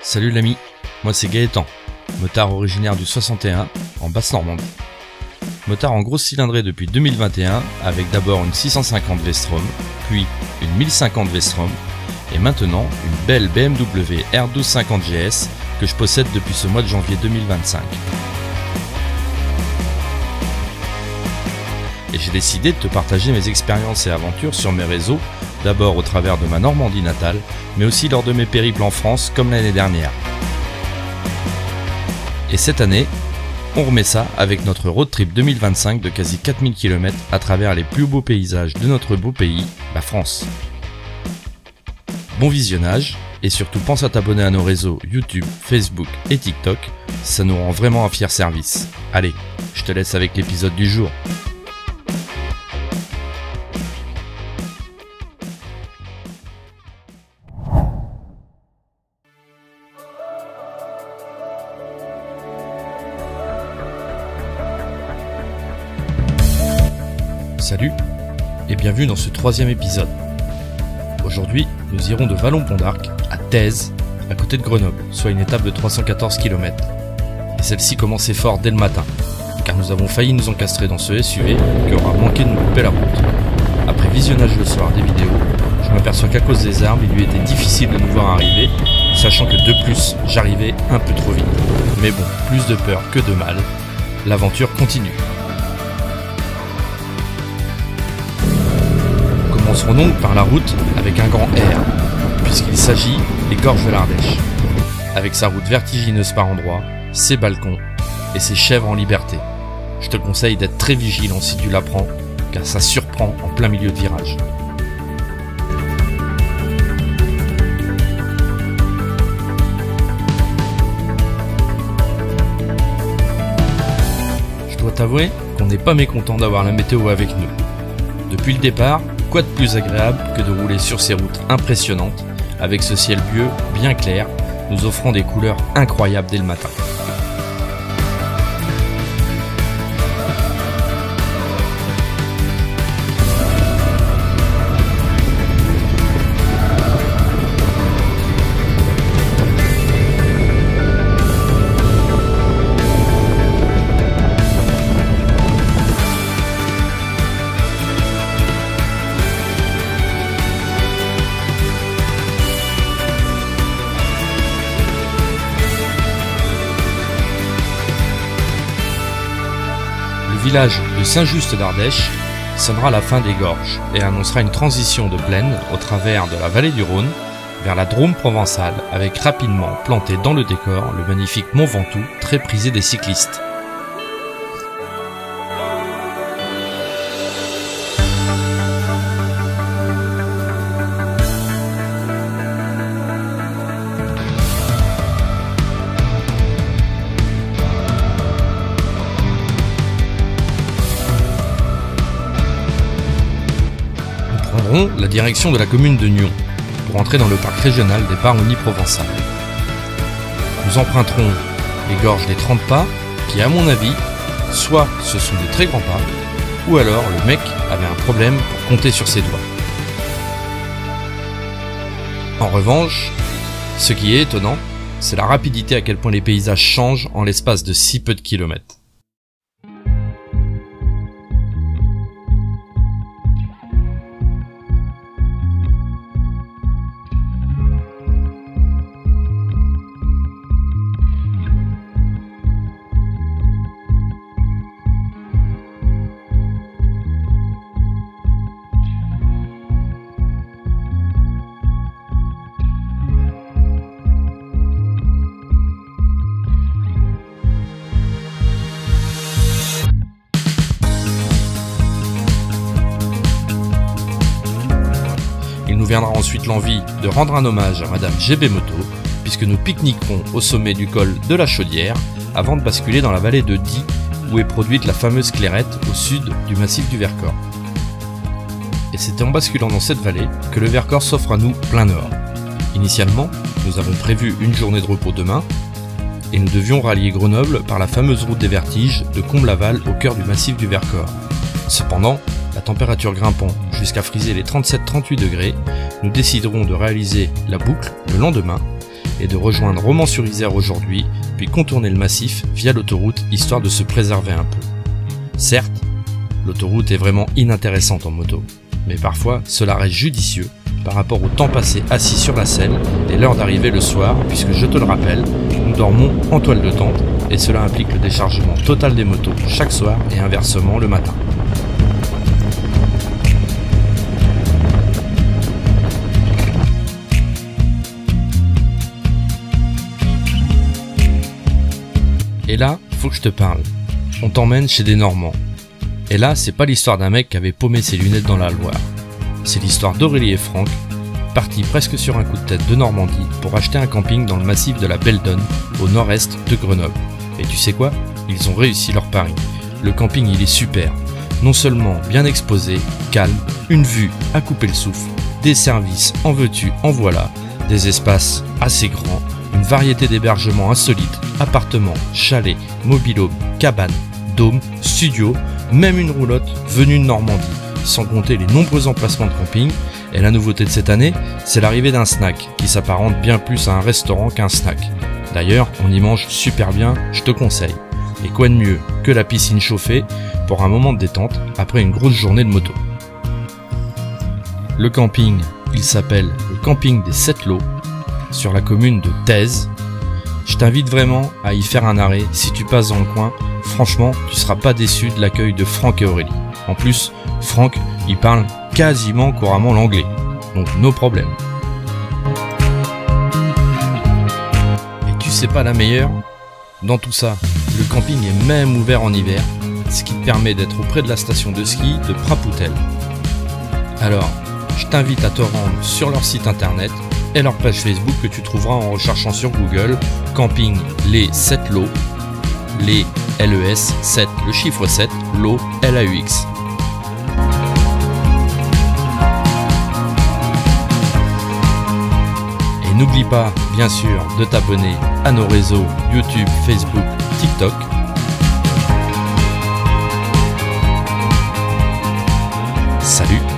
Salut l'ami, moi c'est Gaëtan, motard originaire du 61 en Basse-Normandie. Motard en grosse cylindrée depuis 2021 avec d'abord une 650 V-Strom, puis une 1050 V-Strom et maintenant une belle BMW R1250 GS que je possède depuis ce mois de janvier 2025. Et j'ai décidé de te partager mes expériences et aventures sur mes réseaux, d'abord au travers de ma Normandie natale, mais aussi lors de mes périples en France comme l'année dernière. Et cette année, on remet ça avec notre road trip 2025 de quasi 4000 km à travers les plus beaux paysages de notre beau pays, la France. Bon visionnage, et surtout pense à t'abonner à nos réseaux YouTube, Facebook et TikTok, ça nous rend vraiment un fier service. Allez, je te laisse avec l'épisode du jour. Salut et bienvenue dans ce troisième épisode. Aujourd'hui, nous irons de Vallon-Pont-d'Arc à Thèse, à côté de Grenoble, soit une étape de 314 km. Et celle-ci commençait fort dès le matin, car nous avons failli nous encastrer dans ce SUV qui aura manqué de nous couper la route. Après visionnage le soir des vidéos, je m'aperçois qu'à cause des arbres, il lui était difficile de nous voir arriver, sachant que de plus, j'arrivais un peu trop vite. Mais bon, plus de peur que de mal, l'aventure continue. Commencerons donc par la route avec un grand R, puisqu'il s'agit des gorges de l'Ardèche, avec sa route vertigineuse par endroits, ses balcons et ses chèvres en liberté. Je te conseille d'être très vigilant si tu la prends, car ça surprend en plein milieu de virage. Je dois t'avouer qu'on n'est pas mécontent d'avoir la météo avec nous. Depuis le départ, quoi de plus agréable que de rouler sur ces routes impressionnantes, avec ce ciel bleu bien clair, nous offrant des couleurs incroyables dès le matin. Le village de Saint-Just d'Ardèche sonnera la fin des gorges et annoncera une transition de plaine au travers de la vallée du Rhône vers la Drôme provençale, avec rapidement planté dans le décor le magnifique Mont Ventoux, très prisé des cyclistes. La direction de la commune de Nyon pour entrer dans le parc régional des Baronnies provençales. Nous emprunterons les gorges des 30 pas qui, à mon avis, soit ce sont des très grands pas, ou alors le mec avait un problème pour compter sur ses doigts. En revanche, ce qui est étonnant, c'est la rapidité à quel point les paysages changent en l'espace de si peu de kilomètres. Il nous viendra ensuite l'envie de rendre un hommage à Madame GB Moto, puisque nous pique-niquerons au sommet du col de la Chaudière, avant de basculer dans la vallée de Die, où est produite la fameuse Clairette au sud du massif du Vercors. Et c'est en basculant dans cette vallée que le Vercors s'offre à nous plein nord. Initialement, nous avons prévu une journée de repos demain, et nous devions rallier Grenoble par la fameuse route des Vertiges de Comble-Laval au cœur du massif du Vercors. Cependant, la température grimpant jusqu'à friser les 37-38 degrés, nous déciderons de réaliser la boucle le lendemain est de rejoindre Romans-sur-Isère aujourd'hui, puis contourner le massif via l'autoroute histoire de se préserver un peu. Certes, l'autoroute est vraiment inintéressante en moto, mais parfois cela reste judicieux par rapport au temps passé assis sur la selle et l'heure d'arrivée le soir, puisque je te le rappelle, nous dormons en toile de tente et cela implique le déchargement total des motos chaque soir et inversement le matin. Et là, faut que je te parle. On t'emmène chez des Normands. Et là, c'est pas l'histoire d'un mec qui avait paumé ses lunettes dans la Loire. C'est l'histoire d'Aurélie et Franck, partis presque sur un coup de tête de Normandie pour acheter un camping dans le massif de la Belle Donne, au nord-est de Grenoble. Et tu sais quoi? Ils ont réussi leur pari. Le camping, il est super. Non seulement bien exposé, calme, une vue à couper le souffle, des services en veux-tu, en voilà, des espaces assez grands, une variété d'hébergements insolites, appartements, chalets, mobil-homes, cabanes, dômes, studios, même une roulotte venue de Normandie, sans compter les nombreux emplacements de camping. Et la nouveauté de cette année, c'est l'arrivée d'un snack qui s'apparente bien plus à un restaurant qu'un snack. D'ailleurs, on y mange super bien, je te conseille. Et quoi de mieux que la piscine chauffée pour un moment de détente après une grosse journée de moto. Le camping, il s'appelle le camping des 7 lots, sur la commune de Thèse. Je t'invite vraiment à y faire un arrêt si tu passes dans le coin. Franchement, tu seras pas déçu de l'accueil de Franck et Aurélie. En plus, Franck, il parle quasiment couramment l'anglais, donc no problème. Et tu sais pas la meilleure? Dans tout ça, le camping est même ouvert en hiver, ce qui te permet d'être auprès de la station de ski de Prapoutel. Alors, je t'invite à te rendre sur leur site internet et leur page Facebook que tu trouveras en recherchant sur Google camping les 7 lots, les LES 7, le chiffre 7, lots LAUX. Et n'oublie pas, bien sûr, de t'abonner à nos réseaux YouTube, Facebook, TikTok. Salut!